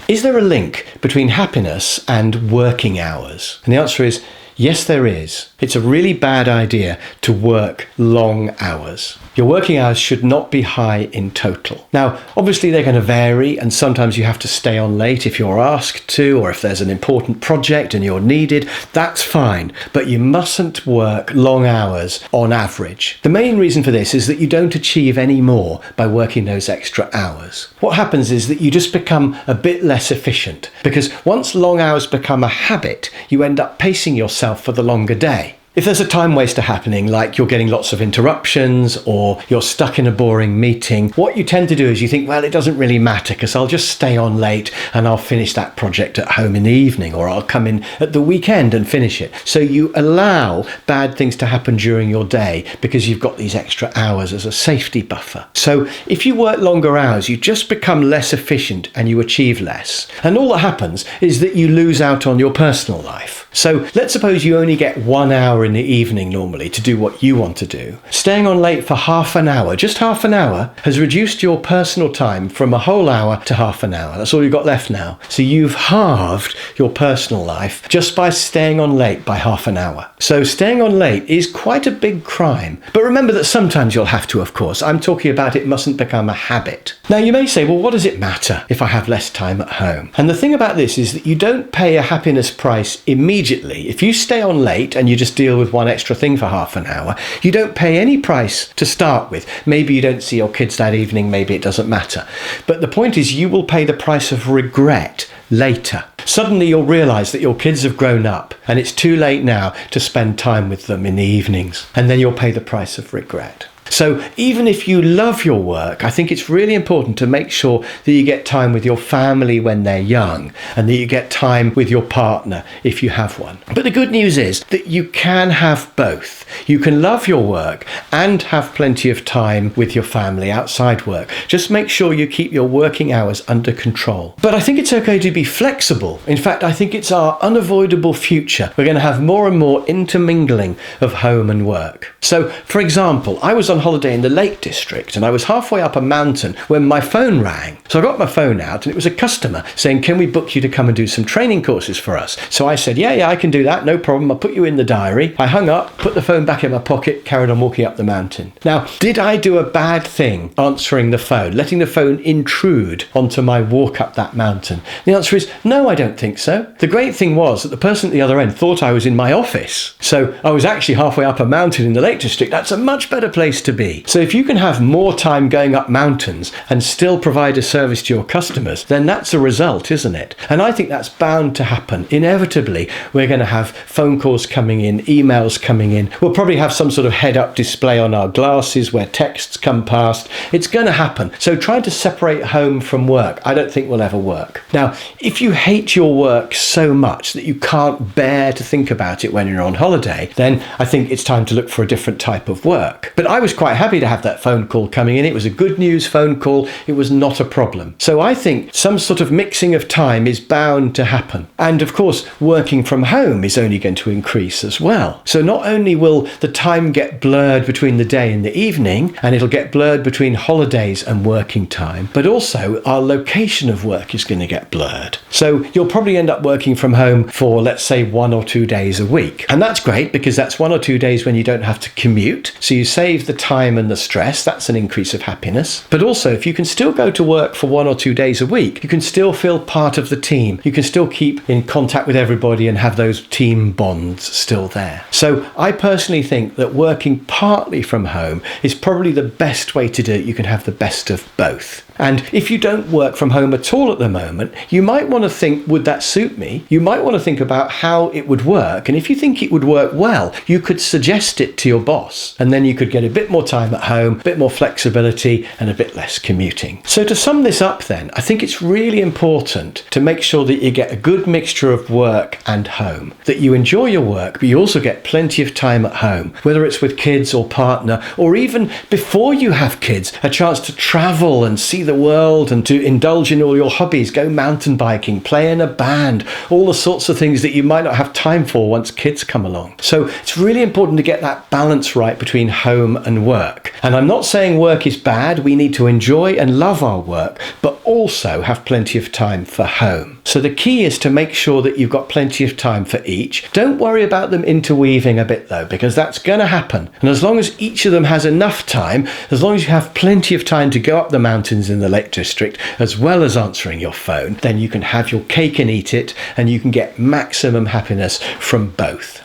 is there a link between happiness and working hours? And the answer is yes, there is. It's a really bad idea to work long hours. Your working hours should not be high in total. Now, obviously they're going to vary, and sometimes you have to stay on late if you're asked to, or if there's an important project and you're needed. That's fine, but you mustn't work long hours on average. The main reason for this is that you don't achieve any more by working those extra hours. What happens is that you just become a bit less efficient, because once long hours become a habit, you end up pacing yourself for the longer day. If there's a time waster happening, like you're getting lots of interruptions or you're stuck in a boring meeting, what you tend to do is you think, well, it doesn't really matter because I'll just stay on late and I'll finish that project at home in the evening, or I'll come in at the weekend and finish it. So you allow bad things to happen during your day because you've got these extra hours as a safety buffer. So if you work longer hours, you just become less efficient and you achieve less. And all that happens is that you lose out on your personal life. So let's suppose you only get 1 hour in the evening normally to do what you want to do. Staying on late for half an hour, just half an hour, has reduced your personal time from a whole hour to half an hour. That's all you've got left now. So you've halved your personal life just by staying on late by half an hour. So staying on late is quite a big crime. But remember that sometimes you'll have to, of course. I'm talking about it mustn't become a habit. Now you may say, well, what does it matter if I have less time at home? And the thing about this is that you don't pay a happiness price immediately. If you stay on late and you just deal with one extra thing for half an hour, you don't pay any price to start with. Maybe you don't see your kids that evening, maybe it doesn't matter. But the point is you will pay the price of regret later. Suddenly you'll realise that your kids have grown up and it's too late now to spend time with them in the evenings. And then you'll pay the price of regret. So even if you love your work, I think it's really important to make sure that you get time with your family when they're young, and that you get time with your partner if you have one. But the good news is that you can have both. You can love your work and have plenty of time with your family outside work. Just make sure you keep your working hours under control. But I think it's okay to be flexible. In fact, I think it's our unavoidable future. We're going to have more and more intermingling of home and work. So, for example, I was on holiday in the Lake District and I was halfway up a mountain when my phone rang. So I got my phone out and it was a customer saying, can we book you to come and do some training courses for us? So I said, yeah, I can do that, no problem. I'll put you in the diary. I hung up, put the phone back in my pocket, carried on walking up the mountain. Now, did I do a bad thing answering the phone, letting the phone intrude onto my walk up that mountain? The answer is no, I don't think so. The great thing was that the person at the other end thought I was in my office. So I was actually halfway up a mountain in the Lake District. That's a much better place to be. So if you can have more time going up mountains and still provide a service to your customers, then that's a result, isn't it? And I think that's bound to happen. Inevitably, we're going to have phone calls coming in, emails coming in. We'll probably have some sort of head-up display on our glasses where texts come past. It's going to happen. So trying to separate home from work, I don't think will ever work. Now, if you hate your work so much that you can't bear to think about it when you're on holiday, then I think it's time to look for a different type of work. But I was quite happy to have that phone call coming in. It was a good news phone call. It was not a problem. So I think some sort of mixing of time is bound to happen. And of course, working from home is only going to increase as well. So not only will the time get blurred between the day and the evening, and it'll get blurred between holidays and working time, but also our location of work is going to get blurred. So you'll probably end up working from home for, let's say, 1 or 2 days a week. And that's great because that's 1 or 2 days when you don't have to commute. So you save the time and the stress. That's an increase of happiness. But also, if you can still go to work for 1 or 2 days a week, you can still feel part of the team. You can still keep in contact with everybody and have those team bonds still there. So I personally think that working partly from home is probably the best way to do it. You can have the best of both. And if you don't work from home at all at the moment, you might want to think, would that suit me? You might want to think about how it would work. And if you think it would work well, you could suggest it to your boss. And then you could get a bit more time at home, a bit more flexibility, and a bit less commuting. So to sum this up then, I think it's really important to make sure that you get a good mixture of work and home, that you enjoy your work, but you also get plenty of time at home, whether it's with kids or partner, or even before you have kids, a chance to travel and see the the world and to indulge in all your hobbies, go mountain biking, play in a band, all the sorts of things that you might not have time for once kids come along. So it's really important to get that balance right between home and work. And I'm not saying work is bad. We need to enjoy and love our work, but also have plenty of time for home. So the key is to make sure that you've got plenty of time for each. Don't worry about them interweaving a bit though, because that's going to happen. And as long as each of them has enough time, as long as you have plenty of time to go up the mountains in the Lake District, as well as answering your phone, then you can have your cake and eat it, and you can get maximum happiness from both.